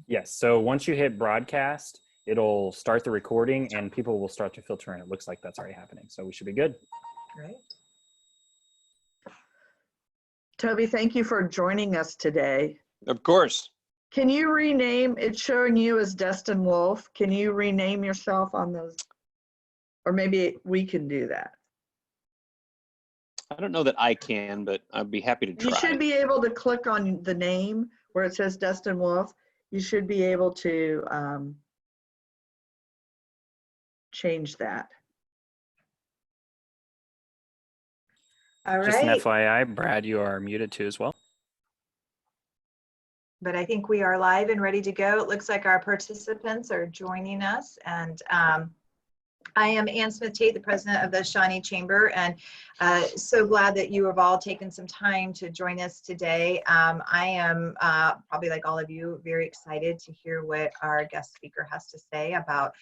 Yes. So once you hit broadcast, it'll start the recording and people will start to filter in. It looks like that's already happening. So we should be good. Great. Toby, thank you for joining us today. Of course. Can you rename, it's showing you as Destin Wolf. Can you rename yourself on those? Or maybe we can do that. I don't know that I can, but I'd be happy to try. You should be able to click on the name where it says Destin Wolf. You should be able to change that. All Just an right, FYI, Brad, you are muted too as well. but I think we are live and ready to go. It looks like our participants are joining us, and I am Ann Smith-Tate, the president of the Shawnee Chamber, and so glad that you have all taken some time to join us today. I am probably like all of you, very excited to hear what our guest speaker has to say about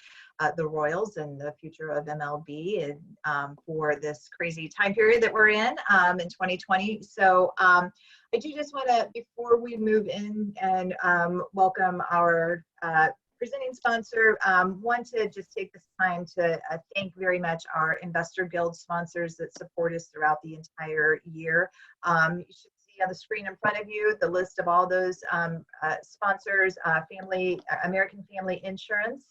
the Royals and the future of MLB and for this crazy time period that we're in 2020. So I do just want to, before we move in and welcome our presenting sponsor, want to just take this time to thank very much our Investor Guild sponsors that support us throughout the entire year. You should see on the screen in front of you the list of all those sponsors, American Family Insurance,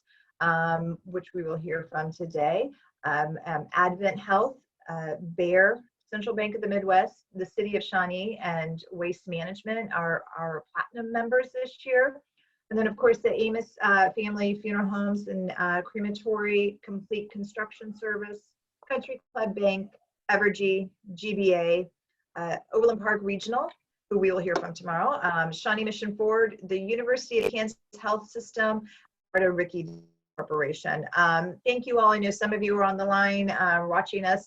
which we will hear from today, Advent Health, Bayer, Central Bank of the Midwest, the City of Shawnee, and Waste Management are our platinum members this year. And then, of course, the Amos Family Funeral Homes and Crematory, Complete Construction Service, Country Club Bank, Evergy, GBA, Overland Park Regional, who we will hear from tomorrow, Shawnee Mission Forward, the University of Kansas Health System, Ricky Corporation. Thank you all. I know some of you are on the line watching us.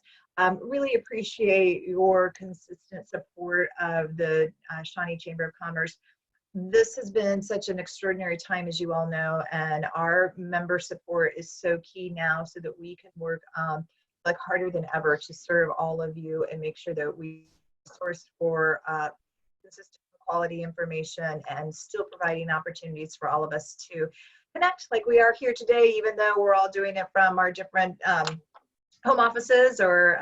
Really appreciate your consistent support of the Shawnee Chamber of Commerce. This has been such an extraordinary time, as you all know, and our member support is so key now so that we can work like harder than ever to serve all of you and make sure that we source for consistent quality information and still providing opportunities for all of us to connect like we are here today, even though we're all doing it from our different home offices or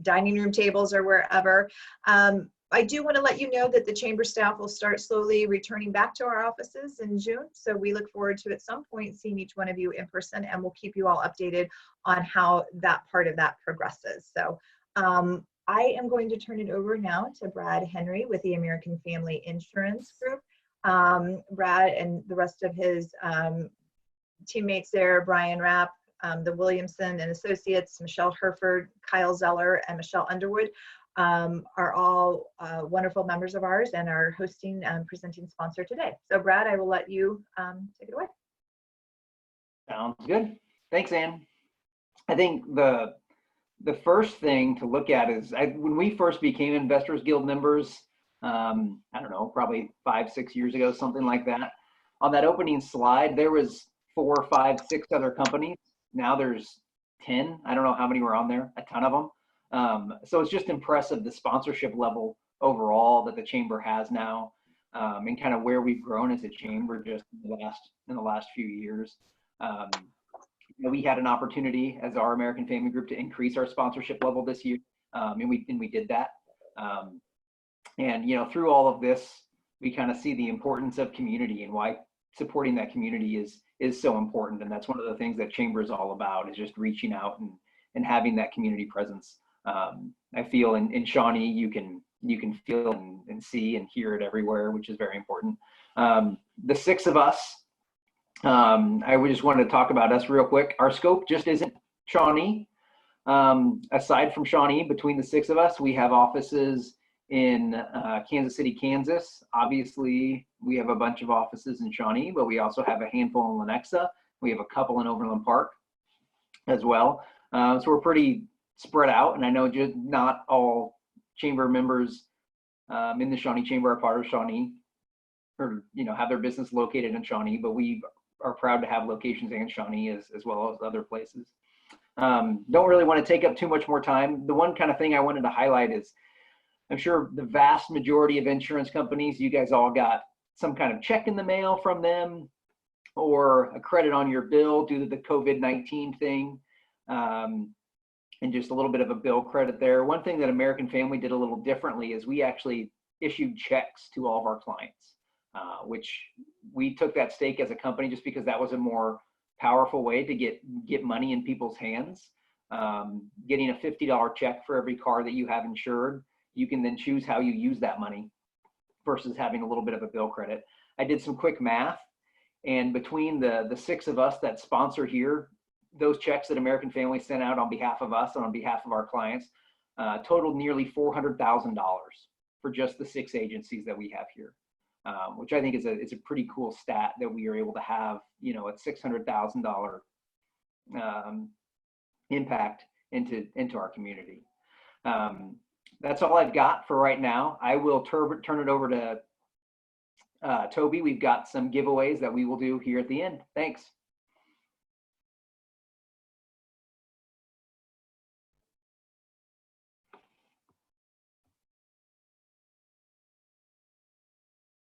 dining room tables or wherever. I do want to let you know that the chamber staff will start slowly returning back to our offices in June. So we look forward to at some point seeing each one of you in person, and we'll keep you all updated on how that part of that progresses. So I am going to turn it over now to Brad Henry with the American Family Insurance Group. Brad and the rest of his teammates there, Brian Rapp, the Williamson and Associates, Michelle Hereford, Kyle Zeller, and Michelle Underwood, are all wonderful members of ours and are hosting and presenting sponsor today. So Brad, I will let you take it away. Sounds good. Thanks, Ann. I think the first thing to look at is when we first became Investors Guild members, I don't know, probably 5-6 years ago, something like that. On that opening slide, there was 4, 5, 6 other companies. Now there's 10. I don't know how many were on there, a ton of them. So it's just impressive the sponsorship level overall that the chamber has now, and kind of where we've grown as a chamber just in the last few years. We had an opportunity as our American Family Group to increase our sponsorship level this year, and we did that. And through all of this, we kind of see the importance of community and why supporting that community is so important. And that's one of the things that chamber is all about, is just reaching out and having that community presence. I feel in Shawnee, you can feel and see and hear it everywhere, which is very important. The 6 of us, I would just want to talk about us real quick. Our scope just isn't Shawnee. Aside from Shawnee, between the 6 of us, we have offices in Kansas City, Kansas. Obviously, we have a bunch of offices in Shawnee, but we also have a handful in Lenexa. We have a couple in Overland Park as well. So we're pretty spread out, and I know just not all chamber members in the Shawnee Chamber are part of Shawnee, or have their business located in Shawnee, but we are proud to have locations in Shawnee as well as other places. Don't really want to take up too much more time. The one kind of thing I wanted to highlight is, I'm sure the vast majority of insurance companies, you guys all got some kind of check in the mail from them or a credit on your bill due to the COVID-19 thing, and just a little bit of a bill credit there. One thing that American Family did a little differently is we actually issued checks to all of our clients, which we took that stake as a company just because that was a more powerful way to get money in people's hands. Getting a $50 check for every car that you have insured, you can then choose how you use that money versus having a little bit of a bill credit. I did some quick math, and between the 6 of us that sponsor here, those checks that American Family sent out on behalf of us and on behalf of our clients totaled nearly $400,000 for just the 6 agencies that we have here, which I think is a pretty cool stat that we are able to have, you know, at $600,000 impact into our community. That's all I've got for right now. I will turn it over to Toby. We've got some giveaways that we will do here at the end. Thanks.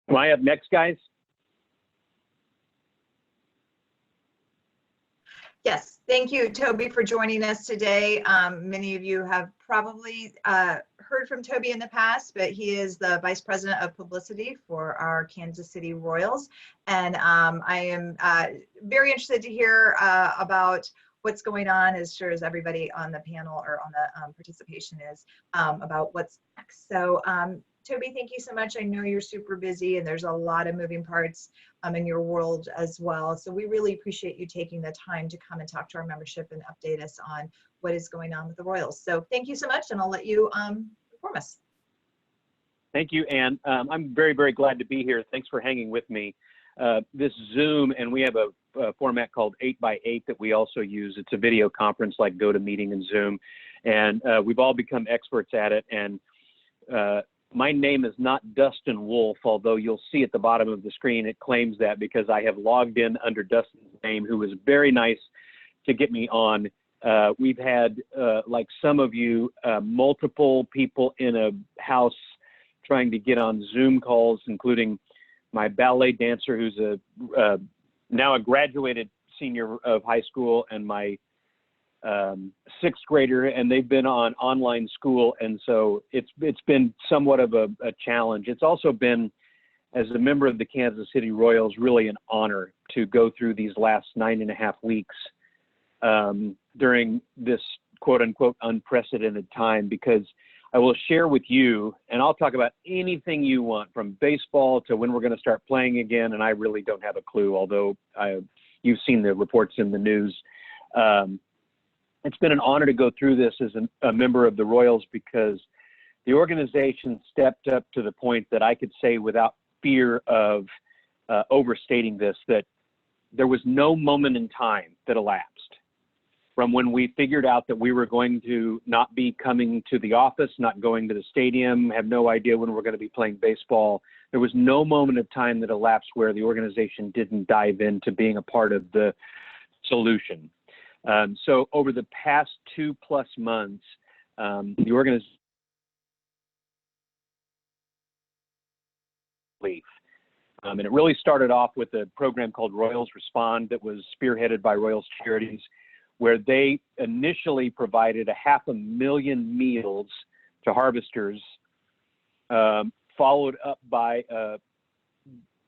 Am I up next, guys? Yes, thank you, Toby, for joining us today. Many of you have probably heard from Toby in the past, but he is the Vice President of Publicity for our Kansas City Royals. And I am very interested to hear about what's going on, as sure as everybody on the panel or on the participation is, about what's next. So Toby, thank you so much. I know you're super busy and there's a lot of moving parts in your world as well. So we really appreciate you taking the time to come and talk to our membership and update us on what is going on with the Royals. So thank you so much, and I'll let you inform us. Thank you, Ann. I'm very, very glad to be here. Thanks for hanging with me. This Zoom, and we have a format called 8x8 that we also use. It's a video conference like GoToMeeting and Zoom, and we've all become experts at it. And my name is not Dustin Wolf, although you'll see at the bottom of the screen it claims that because I have logged in under Dustin's name, who was very nice to get me on. We've had, like some of you, multiple people in a house trying to get on Zoom calls, including my ballet dancer, who's now a graduated senior of high school, and my 6th grader, and they've been on online school, and so it's been somewhat of a challenge. It's also been, as a member of the Kansas City Royals, really an honor to go through these last 9.5 weeks during this quote-unquote unprecedented time, because I will share with you, and I'll talk about anything you want, from baseball to when we're going to start playing again, and I really don't have a clue, although you've seen the reports in the news. It's been an honor to go through this as a member of the Royals, because the organization stepped up to the point that I could say without fear of overstating this, that there was no moment in time that elapsed from when we figured out that we were going to not be coming to the office, not going to the stadium, have no idea when we're going to be playing baseball. There was no moment of time that elapsed where the organization didn't dive into being a part of the solution. So over the past 2+ months, the organization and it really started off with a program called Royals Respond that was spearheaded by Royals Charities, where they initially provided 500,000 meals to harvesters, followed up by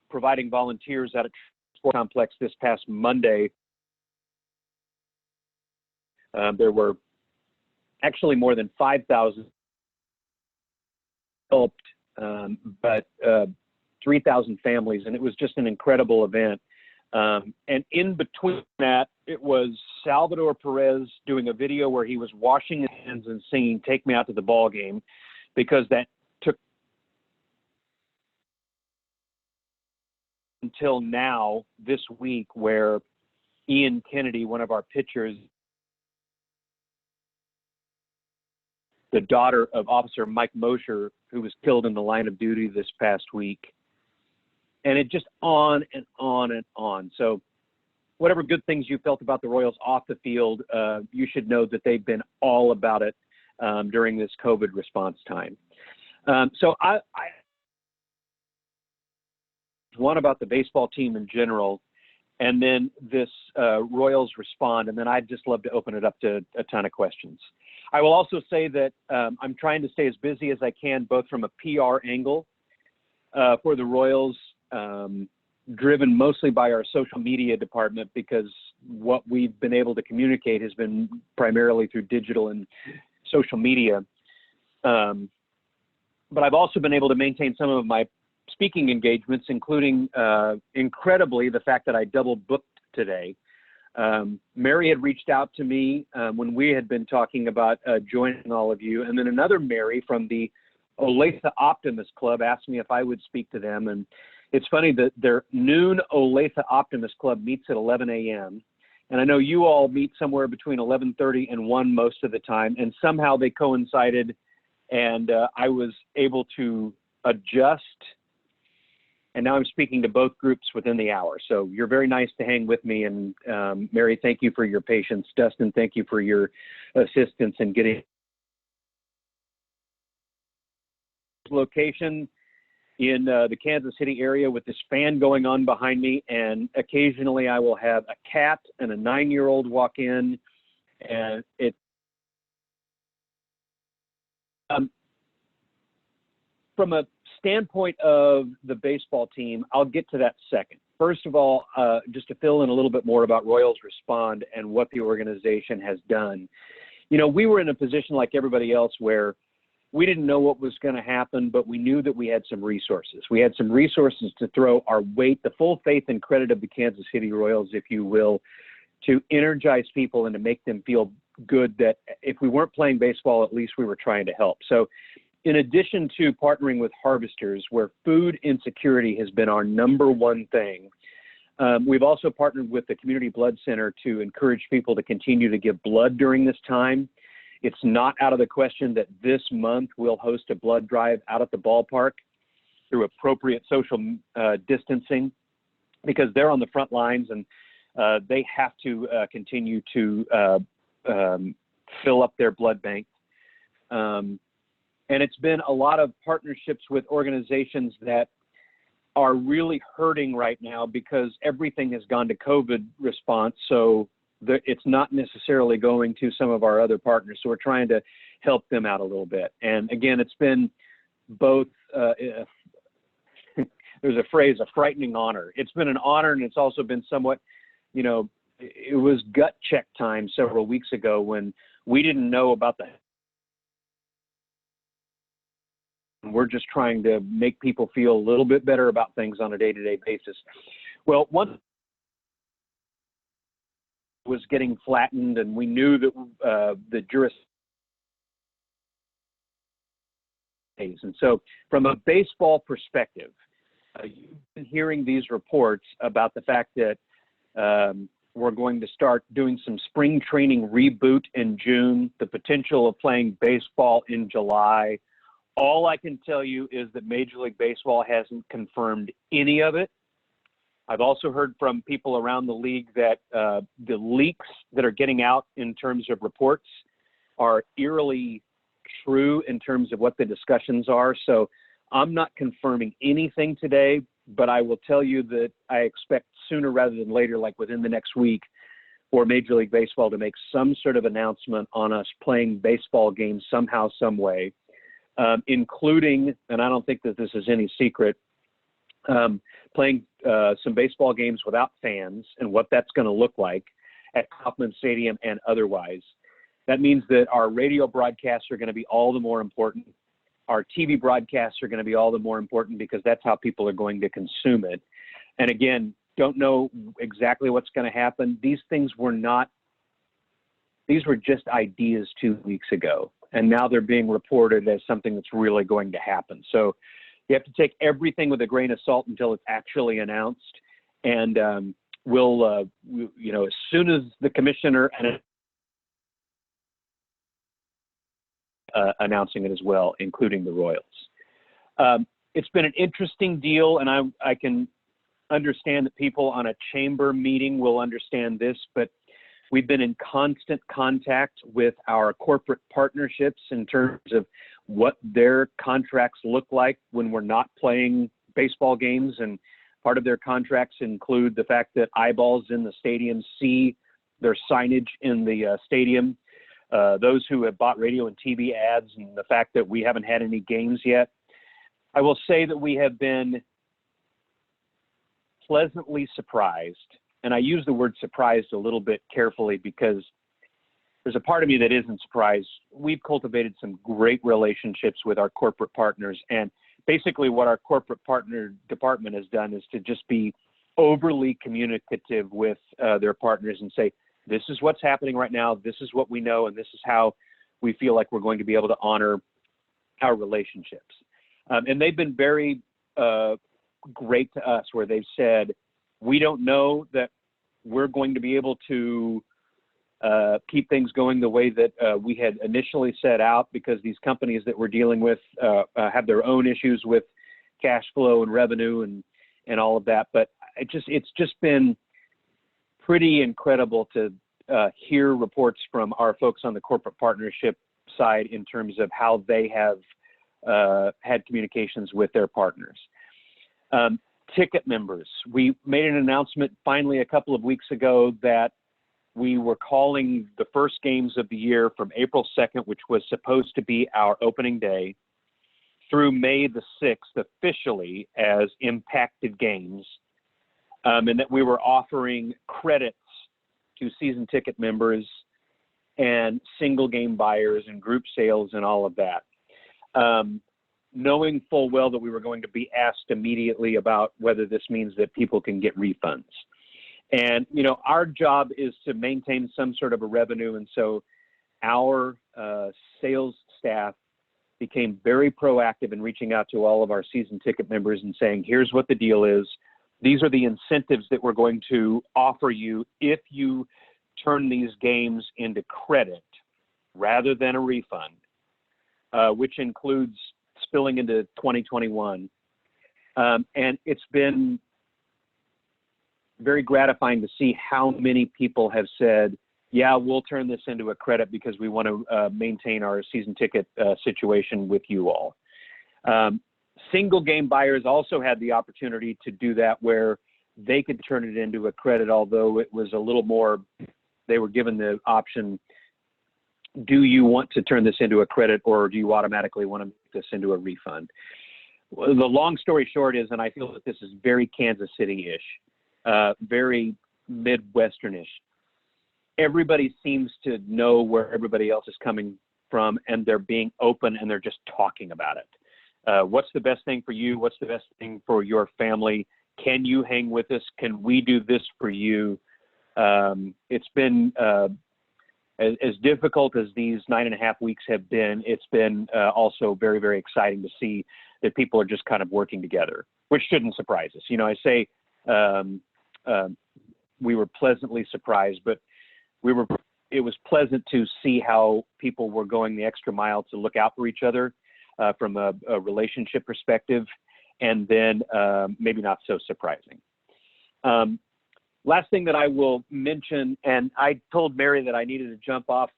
providing volunteers at a sport complex this past Monday. There were actually more than 5,000 helped, but 3,000 families, and it was just an incredible event. And in between that, it was Salvador Perez doing a video where he was washing his hands and singing "Take Me Out to the Ball Game," because that took until now, this week, where Ian Kennedy, one of our pitchers, the daughter of Officer Mike Mosher, who was killed in the line of duty this past week. And it just on and on and on. So whatever good things you felt about the Royals off the field, you should know that they've been all about it during this COVID response time. So one about the baseball team in general, and then this Royals Respond, and then I'd just love to open it up to a ton of questions. I will also say that I'm trying to stay as busy as I can, both from a PR angle for the Royals, driven mostly by our social media department, because what we've been able to communicate has been primarily through digital and social media. But I've also been able to maintain some of my speaking engagements, including incredibly the fact that I double booked today. Mary had reached out to me when we had been talking about joining all of you, and then another Mary from the Olathe Optimist Club asked me if I would speak to them. And it's funny that their noon Olathe Optimist Club meets at 11 a.m. And I know you all meet somewhere between 11:30 and 1 most of the time, and somehow they coincided, and I was able to adjust. And now I'm speaking to both groups within the hour. So you're very nice to hang with me. And Mary, thank you for your patience. Dustin, thank you for your assistance in getting location in the Kansas City area with this fan going on behind me. And occasionally I will have a cat and a 9-year-old walk in, and it, from a standpoint of the baseball team, I'll get to that second. First of all, just to fill in a little bit more about Royals Respond and what the organization has done. You know, we were in a position like everybody else where we didn't know what was going to happen, but we knew that we had some resources. We had some resources to throw our weight, the full faith and credit of the Kansas City Royals, if you will, to energize people and to make them feel good that if we weren't playing baseball, at least we were trying to help. So in addition to partnering with harvesters, where food insecurity has been our number one thing, we've also partnered with the Community Blood Center to encourage people to continue to give blood during this time. It's not out of the question that this month we'll host a blood drive out at the ballpark through appropriate social distancing, because they're on the front lines and they have to continue to fill up their blood bank. And it's been a lot of partnerships with organizations that are really hurting right now because everything has gone to COVID response. So it's not necessarily going to some of our other partners. So we're trying to help them out a little bit. And again, it's been both, there's a phrase, a frightening honor. It's been an honor, and it's also been somewhat, you know, it was gut check time several weeks ago when we didn't know about the, we're just trying to make people feel a little bit better about things on a day-to-day basis. Well, one was getting flattened, and we knew that the jurisdiction. And so from a baseball perspective, you've been hearing these reports about the fact that we're going to start doing some spring training reboot in June, the potential of playing baseball in July. All I can tell you is that Major League Baseball hasn't confirmed any of it. I've also heard from people around the league that the leaks that are getting out in terms of reports are eerily true in terms of what the discussions are. So I'm not confirming anything today, but I will tell you that I expect sooner rather than later, like within the next week, for Major League Baseball to make some sort of announcement on us playing baseball games somehow, some way, including, and I don't think that this is any secret, playing some baseball games without fans and what that's going to look like at Kauffman Stadium and otherwise. That means that our radio broadcasts are going to be all the more important. Our TV broadcasts are going to be all the more important because that's how people are going to consume it. And again, don't know exactly what's going to happen. These things were not, these were just ideas 2 weeks ago. And now they're being reported as something that's really going to happen. So you have to take everything with a grain of salt until it's actually announced. And we'll, you know, as soon as the commissioner and announcing it as well, including the Royals. It's been an interesting deal, and I can understand that people on a chamber meeting will understand this, but we've been in constant contact with our corporate partnerships in terms of what their contracts look like when we're not playing baseball games. And Part of their contracts include the fact that eyeballs in the stadium see their signage in the stadium. Those who have bought radio and TV ads, and the fact that we haven't had any games yet. I will say that we have been pleasantly surprised, and I use the word surprised a little bit carefully because there's a part of me that isn't surprised. We've cultivated some great relationships with our corporate partners, and basically what our corporate partner department has done is to just be overly communicative with their partners and say, this is what's happening right now, this is what we know, and this is how we feel like we're going to be able to honor our relationships. And they've been very great to us, where they've said, we don't know that we're going to be able to keep things going the way that we had initially set out, because these companies that we're dealing with have their own issues with cash flow and revenue and all of that. But it's just been pretty incredible to hear reports from our folks on the corporate partnership side in terms of how they have had communications with their partners. Ticket members. We made an announcement finally a couple of weeks ago that we were calling the first games of the year from April 2nd, which was supposed to be our opening day, through May the 6th officially as impacted games, and that we were offering credits to season ticket members and single game buyers and group sales and all of that. Knowing full well that we were going to be asked immediately about whether this means that people can get refunds. And, you know, our job is to maintain some sort of a revenue. And so our sales staff became very proactive in reaching out to all of our season ticket members and saying, here's what the deal is. These are the incentives that we're going to offer you if you turn these games into credit rather than a refund, which includes spilling into 2021. And it's been very gratifying to see how many people have said, yeah, we'll turn this into a credit because we want to maintain our season ticket situation with you all. Single game buyers also had the opportunity to do that, where they could turn it into a credit, although it was a little more, they were given the option, do you want to turn this into a credit, or do you automatically want to make this into a refund? Well, the long story short is, and I feel that this is very Kansas City-ish, very Midwestern-ish. Everybody seems to know where everybody else is coming from, and they're being open and they're just talking about it. What's the best thing for you? What's the best thing for your family? Can you hang with us? Can we do this for you? It's been as difficult as these 9.5 weeks have been. It's been also very, very exciting to see that people are just kind of working together, which shouldn't surprise us. You know, I say we were pleasantly surprised, but it was pleasant to see how people were going the extra mile to look out for each other from a relationship perspective, and then maybe not so surprising. Last thing that I will mention, and I told Mary that I needed to jump off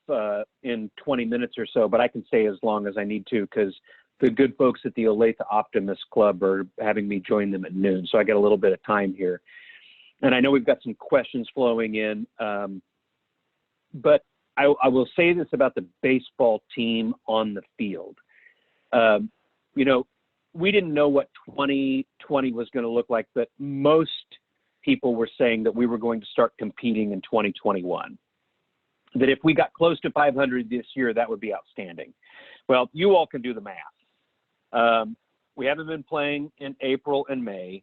in 20 minutes or so, but I can stay as long as I need to because the good folks at the Olathe Optimist Club are having me join them at noon, so I got a little bit of time here. And I know we've got some questions flowing in, but I will say this about the baseball team on the field. You know, we didn't know what 2020 was going to look like, but most people were saying that we were going to start competing in 2021. That if we got close to 500 this year, that would be outstanding. Well, you all can do the math. We haven't been playing in April and May.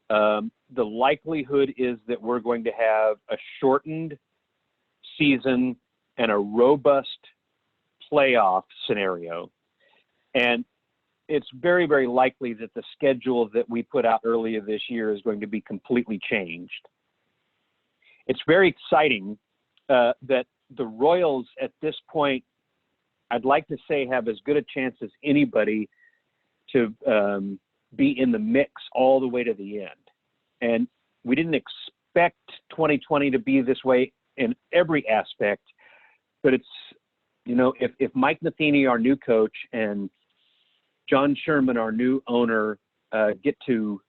The likelihood is that we're going to have a shortened season and a robust playoff scenario. And it's very, very likely that the schedule that we put out earlier this year is going to be completely changed. It's very exciting that the Royals at this point, I'd like to say, have as good a chance as anybody to be in the mix all the way to the end. And we didn't expect 2020 to be this way in every aspect, but it's, you know, if Mike Matheny, our new coach, and John Sherman, our new owner, get to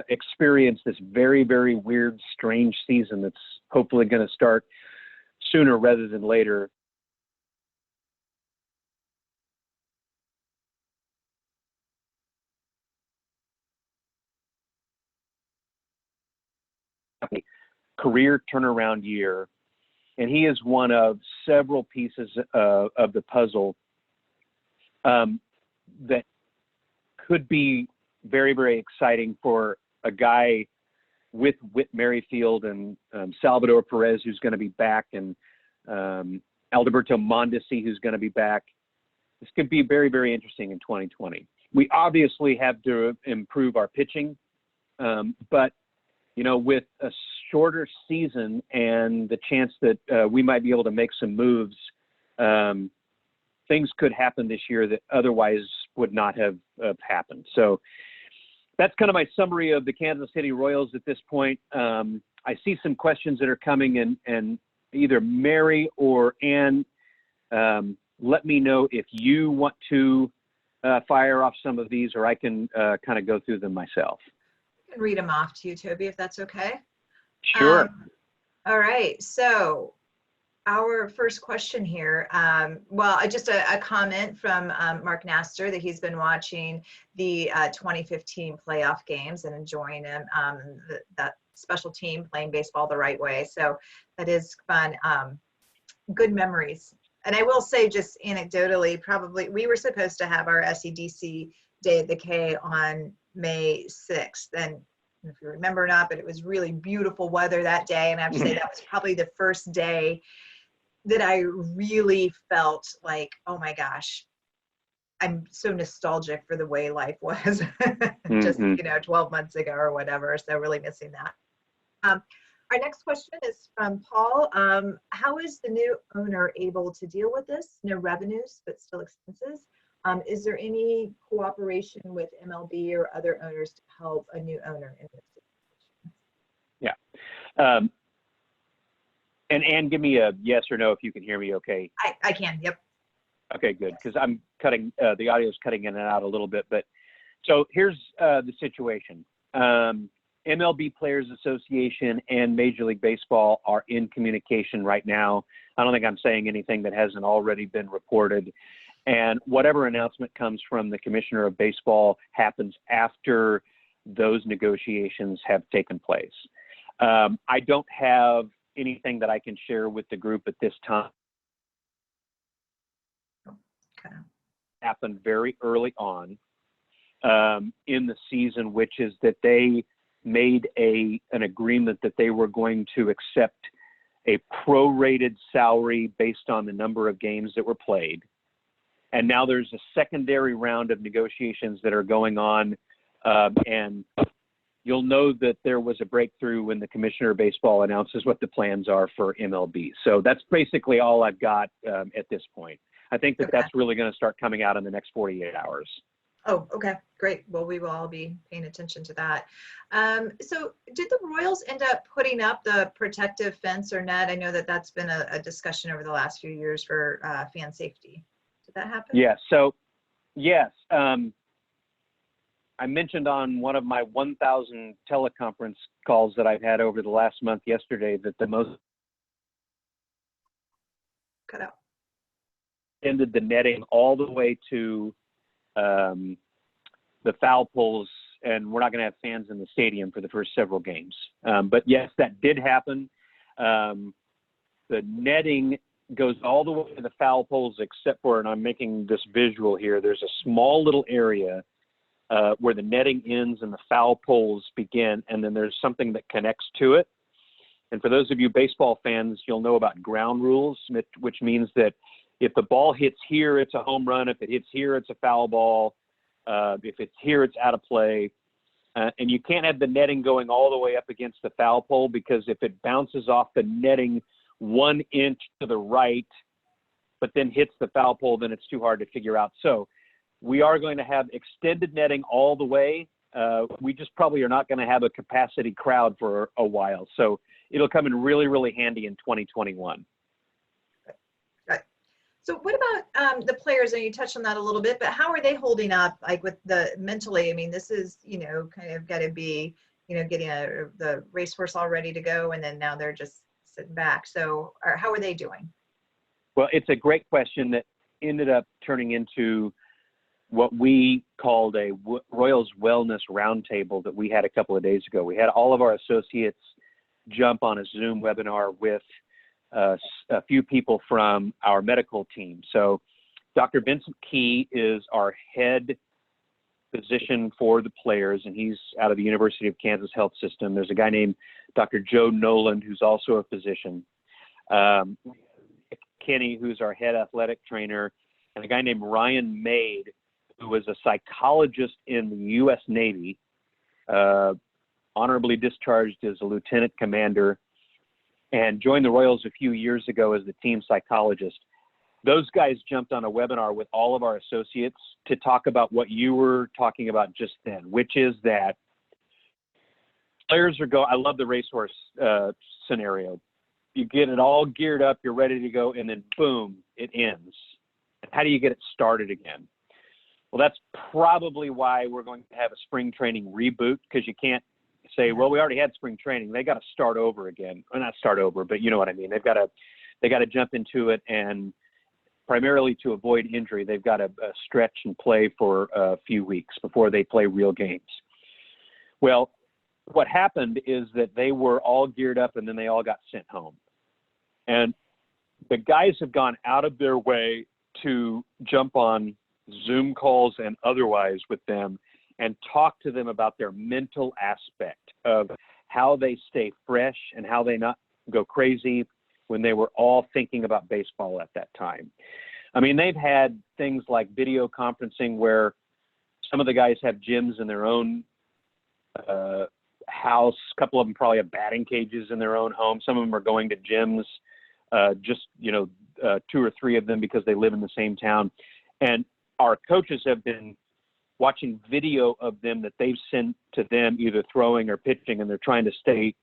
experience this very, very weird, strange season that's hopefully going to start sooner rather than later. Career turnaround year, and he is one of several pieces of the puzzle that could be very, very exciting for a guy with Whit Merrifield and Salvador Perez, who's going to be back, and Alberto Mondesi, who's going to be back. This could be very, very interesting in 2020. We obviously have to improve our pitching, but you know, with a shorter season and the chance that we might be able to make some moves, things could happen this year that otherwise would not have happened. So that's kind of my summary of the Kansas City Royals at this point. I see some questions that are coming, and either Mary or Ann, let me know if you want to fire off some of these, or I can kind of go through them myself. I can read them off to you, Toby, if that's okay. Sure. All right. So our first question here, well, just a comment from Mark Nasser that he's been watching the 2015 playoff games and enjoying them, that special team playing baseball the right way. So that is fun. Good memories. And I will say, just anecdotally, probably we were supposed to have our SEDC Day of the K on May 6th. And if you remember or not, but it was really beautiful weather that day. And I have to say that was probably the first day that I really felt like, oh my gosh, I'm so nostalgic for the way life was just, 12 months ago or whatever. So really missing that. Our next question is from Paul. How is the new owner able to deal with this? No revenues, but still expenses. Is there any cooperation with MLB or other owners to help a new owner in this situation? Yeah. And Ann, give me a yes or no if you can hear me okay. I can, yep. Okay, good, because I'm cutting, the audio is cutting in and out a little bit. But so here's the situation. MLB Players Association and Major League Baseball are in communication right now. I don't think I'm saying anything that hasn't already been reported. And whatever announcement comes from the Commissioner of Baseball happens after those negotiations have taken place. I don't have anything that I can share with the group at this time. Okay. Happened very early on in the season, which is that they made an agreement that they were going to accept a prorated salary based on the number of games that were played. And now there's a secondary round of negotiations that are going on. And you'll know that there was a breakthrough when the Commissioner of Baseball announces what the plans are for MLB. So that's basically all I've got at this point. I think that that's really going to start coming out in the next 48 hours. Oh, okay, great. Well, we will all be paying attention to that. So did the Royals end up putting up the protective fence or net? I know that that's been a discussion over the last few years for fan safety. Did that happen? Yeah, so yes. I mentioned on one of my 1,000 teleconference calls that I've had over the last month yesterday that the most Cut out. ended the netting all the way to the foul poles, and we're not going to have fans in the stadium for the first several games. But yes, that did happen. The netting goes all the way to the foul poles except for, and I'm making this visual here, there's a small little area where the netting ends and the foul poles begin, and then there's something that connects to it. And for those of you baseball fans, you'll know about ground rules, which means that if the ball hits here, it's a home run. If it hits here, it's a foul ball. If it's here, it's out of play. And you can't have the netting going all the way up against the foul pole, because if it bounces off the netting 1 inch to the right, but then hits the foul pole, then it's too hard to figure out. So we are going to have extended netting all the way. We just probably are not going to have a capacity crowd for a while. So it'll come in really, really handy in 2021. So what about the players? And you touched on that a little bit, but how are they holding up, like with the mentally? I mean, this is, kind of got to be, getting the racehorse all ready to go, and then now they're just sitting back. So how are they doing? Well, it's a great question that ended up turning into what we called a Royals Wellness Roundtable that we had a couple of days ago. We had all of our associates jump on a Zoom webinar with a few people from our medical team. So Dr. Vincent Key is our head physician for the players, and he's out of the University of Kansas Health System. There's a guy named Dr. Joe Noland, who's also a physician. Kenny, who's our head athletic trainer, and a guy named Ryan Maid, who was a psychologist in the U.S. Navy, honorably discharged as a lieutenant commander, and joined the Royals a few years ago as the team psychologist. Those guys jumped on a webinar with all of our associates to talk about what you were talking about just then, which is that players are going, I love the racehorse scenario. You get it all geared up, you're ready to go, and then boom, it ends. And how do you get it started again? Well, that's probably why we're going to have a spring training reboot, because you can't say, well, we already had spring training. They got to start over again. Or not start over, but you know what I mean. They got to jump into it, and primarily to avoid injury, they've got to stretch and play for a few weeks before they play real games. Well, what happened is that they were all geared up, and then they all got sent home. And the guys have gone out of their way to jump on Zoom calls and otherwise with them and talk to them about their mental aspect of how they stay fresh and how they not go crazy when they were all thinking about baseball at that time. I mean, they've had things like video conferencing where some of the guys have gyms in their own house. A couple of them probably have batting cages in their own home. Some of them are going to gyms, just, 2 or 3 of them because they live in the same town. And our coaches have been watching video of them that they've sent to them, either throwing or pitching, and they're trying to stay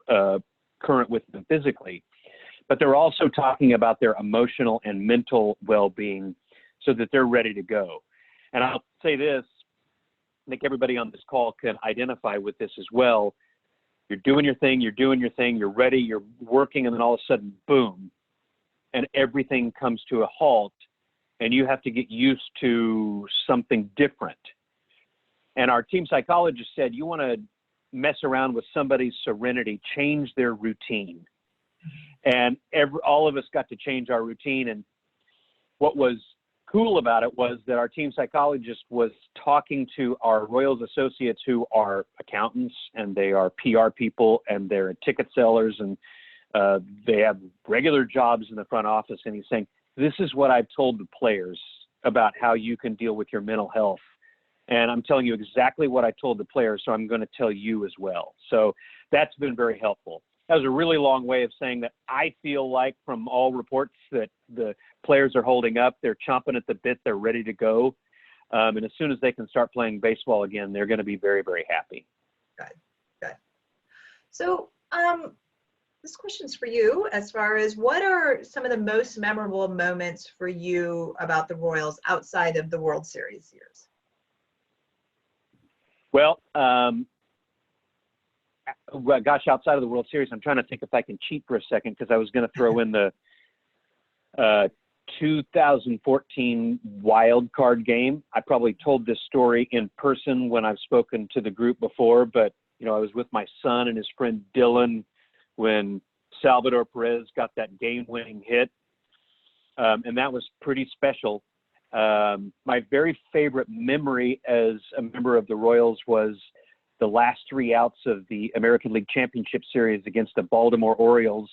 current with them physically. But they're also talking about their emotional and mental well-being so that they're ready to go. And I'll say this, I think everybody on this call can identify with this as well. You're doing your thing, you're ready, you're working, and then all of a sudden, boom, and everything comes to a halt, and you have to get used to something different. And our team psychologist said, you want to mess around with somebody's serenity, change their routine. And all of us got to change our routine. And what was cool about it was that our team psychologist was talking to our Royals associates who are accountants, and they are PR people, and they're ticket sellers, and they have regular jobs in the front office. And he's saying, this is what I've told the players about how you can deal with your mental health. And I'm telling you exactly what I told the players, so I'm going to tell you as well. So that's been very helpful. That was a really long way of saying that I feel like, from all reports, that the players are holding up. They're chomping at the bit. They're ready to go. And as soon as they can start playing baseball again, they're going to be very, very happy. Good. So this question's for you, as far as what are some of the most memorable moments for you about the Royals outside of the World Series years? Well, gosh, outside of the World Series, I'm trying to think if I can cheat for a second, because I was going to throw in the 2014 wild card game. I probably told this story in person when I've spoken to the group before, but I was with my son and his friend Dylan when Salvador Perez got that game-winning hit, and that was pretty special. My very favorite memory as a member of the Royals was the last 3 outs of the American League Championship Series against the Baltimore Orioles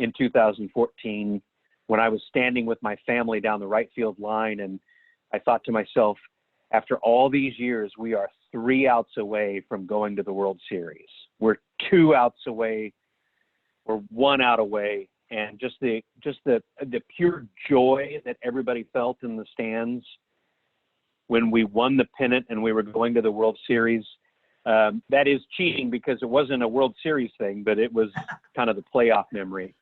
in 2014, when I was standing with my family down the right field line. And I thought to myself, after all these years, we are 3 outs away from going to the World Series. We're 2 outs away. We're 1 out away. And just the pure joy that everybody felt in the stands when we won the pennant and we were going to the World Series. That is cheating, because it wasn't a World Series thing, but it was kind of the playoff memory.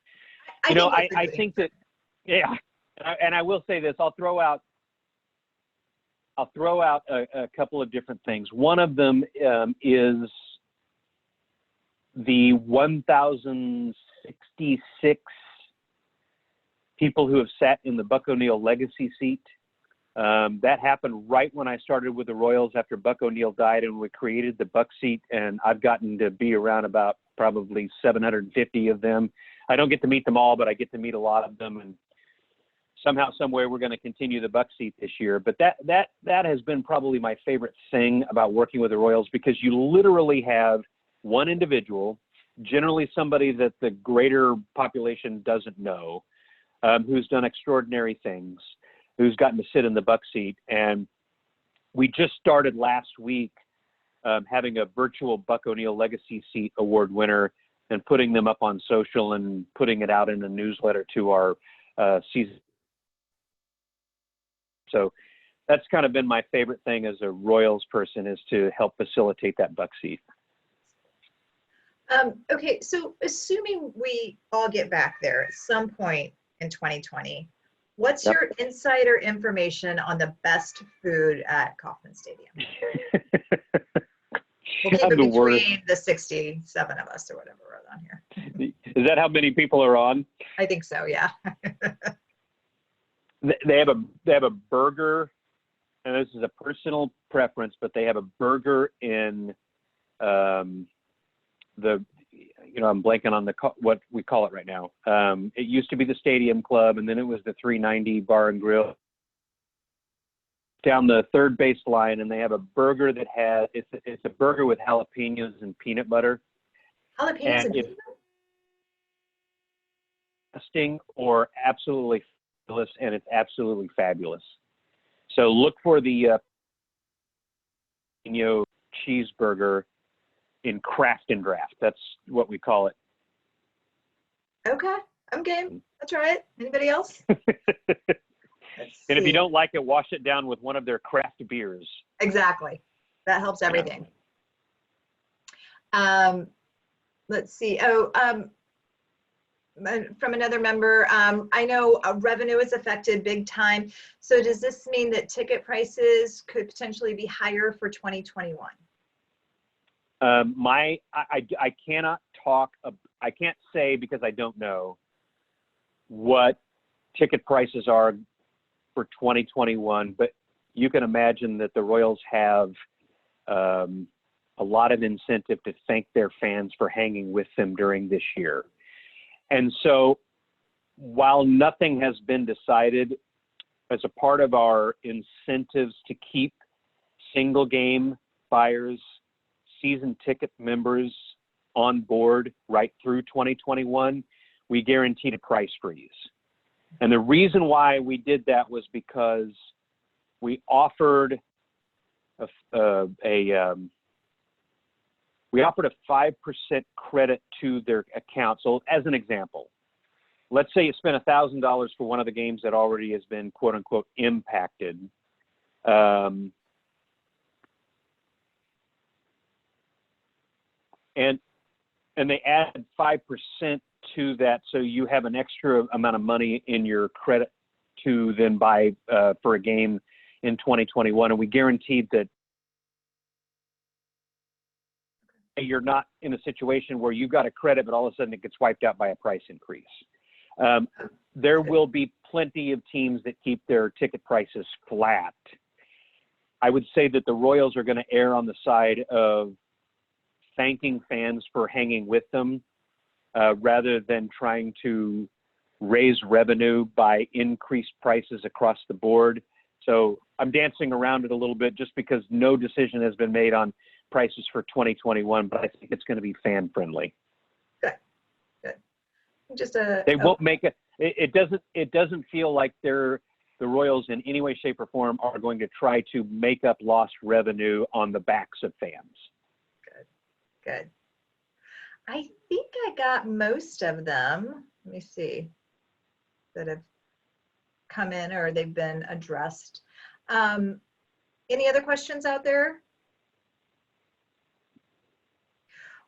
I think that, yeah, And I will say this, I'll throw out a couple of different things. One of them is the 1,066 people who have sat in the Buck O'Neil legacy seat. That happened right when I started with the Royals after Buck O'Neil died, and we created the Buck seat, and I've gotten to be around about probably 750 of them. I don't get to meet them all, but I get to meet a lot of them, and somehow, someway, we're going to continue the Buck seat this year. But that has been probably my favorite thing about working with the Royals, because you literally have one individual, generally somebody that the greater population doesn't know, who's done extraordinary things, who's gotten to sit in the Buck seat. And we just started last week having a virtual Buck O'Neil Legacy Seat Award winner and putting them up on social and putting it out in a newsletter to our season. So that's kind of been my favorite thing as a Royals person, is to help facilitate that Buck seat. Okay, so assuming we all get back there at some point in 2020, what's Yep. your insider information on the best food at Kauffman Stadium? We'll keep I'm it the worst. between the 67 of us or whatever are on here. Is that how many people are on? I think so, yeah. They have a burger, and this is a personal preference, but they have a burger in I'm blanking on what we call it right now. It used to be the Stadium Club, and then it was the 390 Bar and Grill down the third base line, and they have a burger that has it's a burger with jalapenos and peanut butter. Jalapenos and it's peanut? disgusting or absolutely fabulous, and it's absolutely fabulous. So look for the cheeseburger in Craft and Draft. That's what we call it. Okay, I'm game. That's right. Anybody else? And if you don't like it, wash it down with one of their craft beers. Exactly. That helps everything. Let's see. From another member, I know revenue is affected big time. So does this mean that ticket prices could potentially be higher for 2021? I cannot talk. I can't say, because I don't know what ticket prices are for 2021, but you can imagine that the Royals have a lot of incentive to thank their fans for hanging with them during this year. And so while nothing has been decided, as a part of our incentives to keep single game buyers, season ticket members on board right through 2021, we guaranteed a price freeze. And the reason why we did that was because we offered a 5% credit to their account. So as an example, let's say you spent $1,000 for one of the games that already has been quote unquote impacted. And they add 5% to that, so you have an extra amount of money in your credit to then buy for a game in 2021. And we guaranteed that you're not in a situation where you've got a credit, but all of a sudden it gets wiped out by a price increase. There will be plenty of teams that keep their ticket prices flat. I would say that the Royals are going to err on the side of thanking fans for hanging with them, rather than trying to raise revenue by increased prices across the board. So I'm dancing around it a little bit just because no decision has been made on prices for 2021, but I think it's going to be fan friendly. Good. Just they won't make it. It doesn't feel like the Royals in any way, shape, or form are going to try to make up lost revenue on the backs of fans. Good. I think I got most of them. Let me see, that have come in or they've been addressed. Any other questions out there?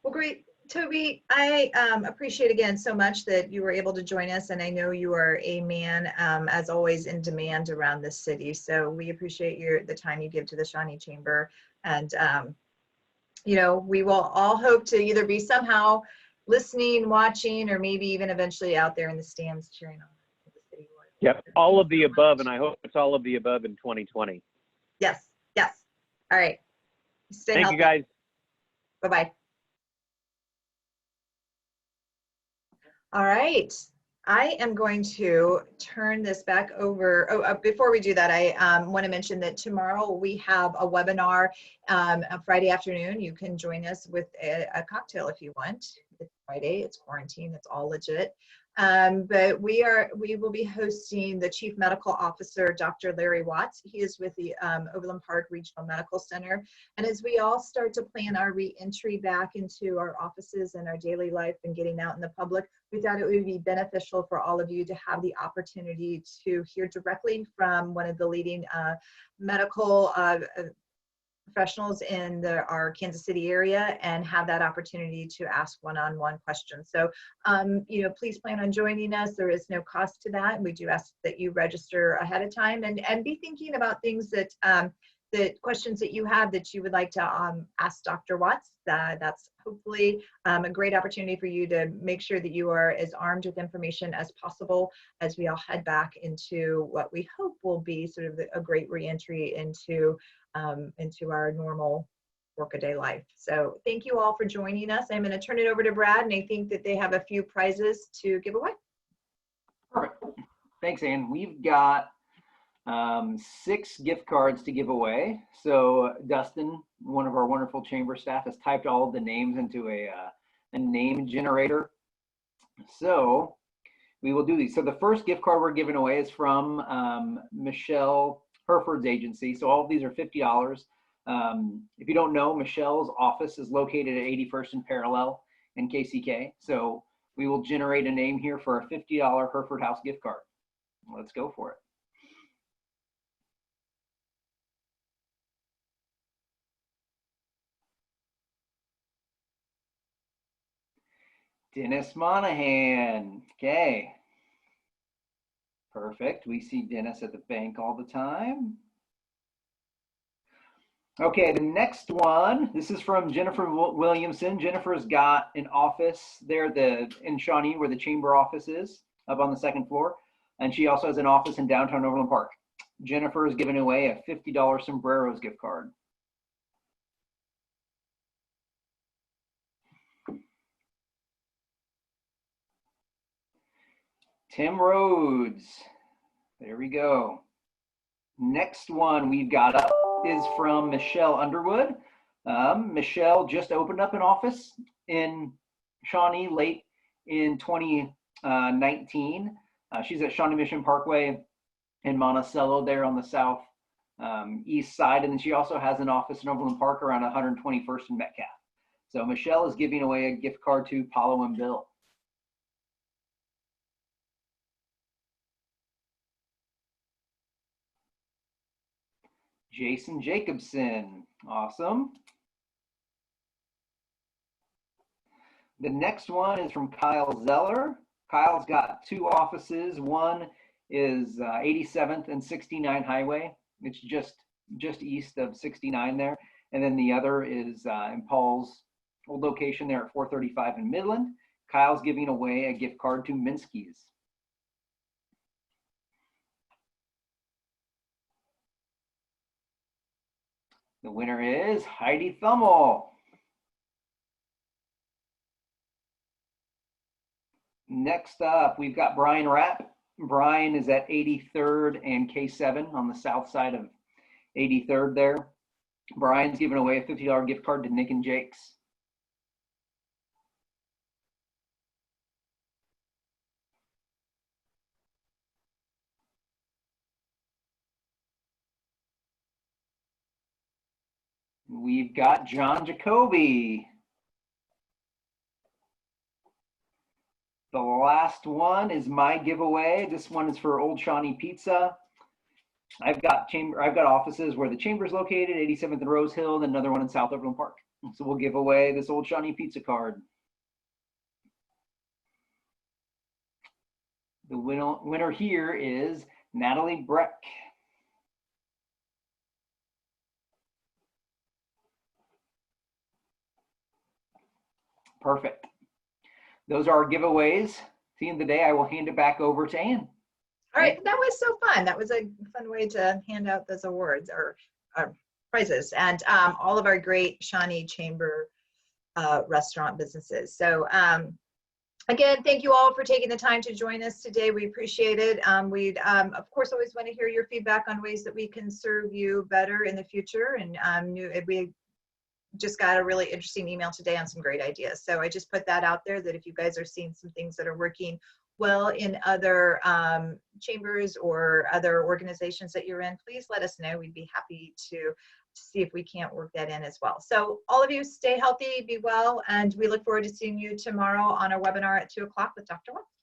Well, great. Toby, I appreciate again so much that you were able to join us, and I know you are a man, as always, in demand around this city. So we appreciate the time you give to the Shawnee Chamber, and you know, we will all hope to either be somehow listening, watching, or maybe even eventually out there in the stands cheering on the city. Yep, all of the above, and I hope it's all of the above in 2020. Yes, yes. All right. Stay Thank healthy. you, guys. Bye-bye. All right. I am going to turn this back over. Before we do that, I want to mention that tomorrow we have a webinar on Friday afternoon. You can join us with a cocktail if you want. It's Friday, it's quarantine, it's all legit. But we will be hosting the Chief Medical Officer, Dr. Larry Watts. He is with the Overland Park Regional Medical Center. And as we all start to plan our re-entry back into our offices and our daily life and getting out in the public, we thought it would be beneficial for all of you to have the opportunity to hear directly from one of the leading medical professionals in our Kansas City area and have that opportunity to ask one-on-one questions. So, you know, please plan on joining us. There is no cost to that. And we do ask that you register ahead of time and be thinking about things that, the questions that you have that you would like to ask Dr. Watts. That's hopefully a great opportunity for you to make sure that you are as armed with information as possible as we all head back into what we hope will be sort of a great reentry into our normal workaday life. So thank you all for joining us. I'm going to turn it over to Brad, and I think that they have a few prizes to give away. Perfect. Thanks, Ann. We've got 6 gift cards to give away. So Dustin, one of our wonderful chamber staff, has typed all of the names into a name generator. So we will do these. So the first gift card we're giving away is from Michelle Hereford's agency. So all of these are $50. If you don't know, Michelle's office is located at 81st and Parallel in KCK. So we will generate a name here for a $50 Hereford House gift card. Let's go for it. Dennis Monahan. Okay. Perfect. We see Dennis at the bank all the time. Okay, the next one, this is from Jennifer Williamson. Jennifer's got an office there in Shawnee where the chamber office is, up on the 2nd floor. And she also has an office in downtown Overland Park. Jennifer is giving away a $50 Sombreros gift card. Tim Rhodes. There we go. Next one we've got up is from Michelle Underwood. Michelle just opened up an office in Shawnee late in 2019. She's at Shawnee Mission Parkway in Monticello there on the south east side. And then she also has an office in Overland Park around 121st and Metcalf. So Michelle is giving away a gift card to Paulo and Bill. Jason Jacobson. Awesome. The next one is from Kyle Zeller. Kyle's got 2 offices. One is 87th and 69 Highway. It's just east of 69 there. And then the other is in Paul's old location there at 435 in Midland. Kyle's giving away a gift card to Minsky's. The winner is Heidi Thummel. Next up, we've got Brian Rapp. Brian is at 83rd and K7 on the south side of 83rd there. Brian's giving away a $50 gift card to Nick and Jake's. We've got John Jacoby. The last one is my giveaway. This one is for Old Shawnee Pizza. I've got offices where the chamber is located, 87th and Rose Hill, and another one in South Overland Park. So we'll give away this Old Shawnee Pizza card. The winner here is Natalie Breck. Perfect. Those are our giveaways. At the end of the day, I will hand it back over to Ann. All right, that was so fun. That was a fun way to hand out those awards or prizes, and all of our great Shawnee Chamber restaurant businesses. So again, thank you all for taking the time to join us today. We appreciate it. We'd, of course, always want to hear your feedback on ways that we can serve you better in the future. And we just got a really interesting email today on some great ideas. So I just put that out there, that if you guys are seeing some things that are working well in other chambers or other organizations that you're in, please let us know. We'd be happy to see if we can't work that in as well. So all of you stay healthy, be well, and we look forward to seeing you tomorrow on our webinar at 2 o'clock with Dr. Watts.